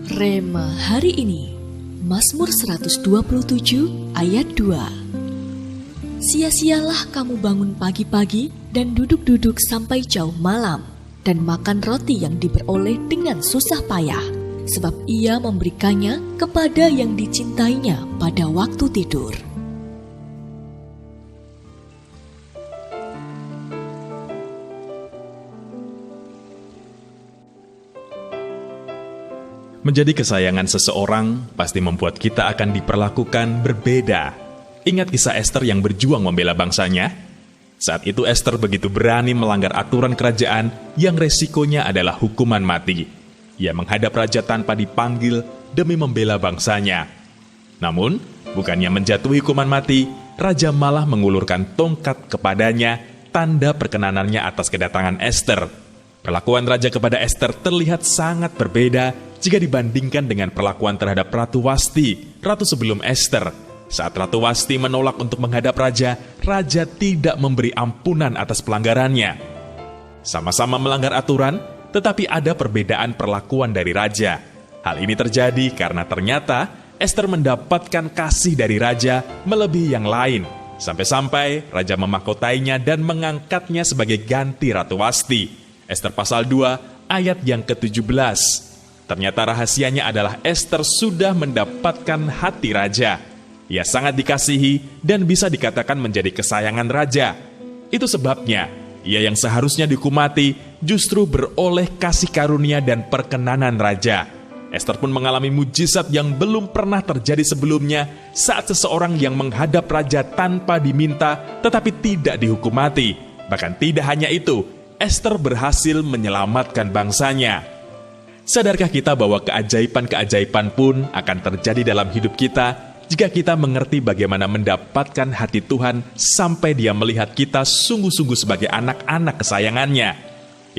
Rema hari ini, Mazmur 127 ayat 2. Sia-sialah kamu bangun pagi-pagi dan duduk-duduk sampai jauh malam, dan makan roti yang diperoleh dengan susah payah, sebab ia memberikannya kepada yang dicintainya pada waktu tidur. Menjadi kesayangan seseorang pasti membuat kita akan diperlakukan berbeda. Ingat kisah Ester yang berjuang membela bangsanya? Saat itu Ester begitu berani melanggar aturan kerajaan yang resikonya adalah hukuman mati. Ia menghadap raja tanpa dipanggil demi membela bangsanya. Namun, bukannya menjatuhi hukuman mati, raja malah mengulurkan tongkat kepadanya, tanda perkenanannya atas kedatangan Ester. Perlakuan raja kepada Ester terlihat sangat berbeda jika dibandingkan dengan perlakuan terhadap Ratu Wasti, ratu sebelum Ester. Saat Ratu Wasti menolak untuk menghadap raja, raja tidak memberi ampunan atas pelanggarannya. Sama-sama melanggar aturan, tetapi ada perbedaan perlakuan dari raja. Hal ini terjadi karena ternyata Ester mendapatkan kasih dari raja melebihi yang lain. Sampai-sampai raja memahkotainya dan mengangkatnya sebagai ganti Ratu Wasti. Ester pasal 2 ayat yang ke-17. Ternyata rahasianya adalah Ester sudah mendapatkan hati raja. Ia sangat dikasihi dan bisa dikatakan menjadi kesayangan raja. Itu sebabnya ia yang seharusnya dihukum mati justru beroleh kasih karunia dan perkenanan raja. Ester pun mengalami mujizat yang belum pernah terjadi sebelumnya saat seseorang yang menghadap raja tanpa diminta tetapi tidak dihukum mati. Bahkan tidak hanya itu, Ester berhasil menyelamatkan bangsanya. Sadarkah kita bahwa keajaiban-keajaiban pun akan terjadi dalam hidup kita jika kita mengerti bagaimana mendapatkan hati Tuhan sampai Dia melihat kita sungguh-sungguh sebagai anak-anak kesayangannya.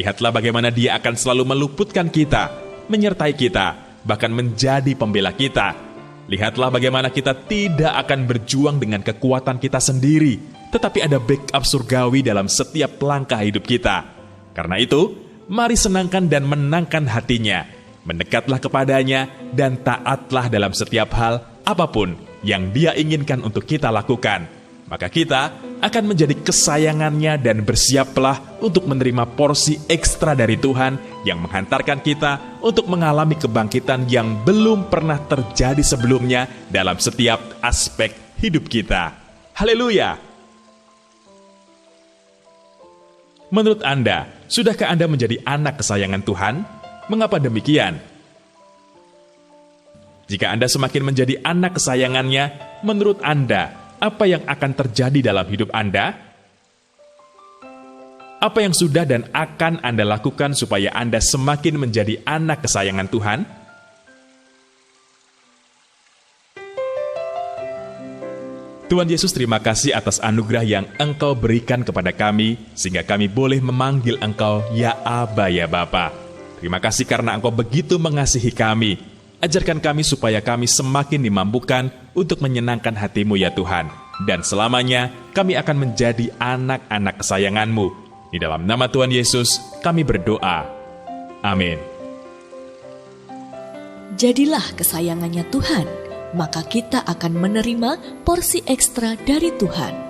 Lihatlah bagaimana Dia akan selalu meluputkan kita, menyertai kita, bahkan menjadi pembela kita. Lihatlah bagaimana kita tidak akan berjuang dengan kekuatan kita sendiri, tetapi ada backup surgawi dalam setiap langkah hidup kita. Karena itu, mari senangkan dan menangkan hatinya. Mendekatlah kepadanya dan taatlah dalam setiap hal apapun yang Dia inginkan untuk kita lakukan. Maka kita akan menjadi kesayangannya dan bersiaplah untuk menerima porsi ekstra dari Tuhan yang menghantarkan kita untuk mengalami kebangkitan yang belum pernah terjadi sebelumnya dalam setiap aspek hidup kita. Haleluya! Menurut Anda, sudahkah Anda menjadi anak kesayangan Tuhan? Mengapa demikian? Jika Anda semakin menjadi anak kesayangannya, menurut Anda, apa yang akan terjadi dalam hidup Anda? Apa yang sudah dan akan Anda lakukan supaya Anda semakin menjadi anak kesayangan Tuhan? Tuhan Yesus, terima kasih atas anugerah yang Engkau berikan kepada kami, sehingga kami boleh memanggil Engkau, Ya Aba, Ya Bapa. Terima kasih karena Engkau begitu mengasihi kami. Ajarkan kami supaya kami semakin dimampukan untuk menyenangkan hati-Mu, ya Tuhan. Dan selamanya kami akan menjadi anak-anak kesayangan-Mu. Di dalam nama Tuhan Yesus, kami berdoa. Amin. Jadilah kesayangannya Tuhan, maka kita akan menerima porsi ekstra dari Tuhan.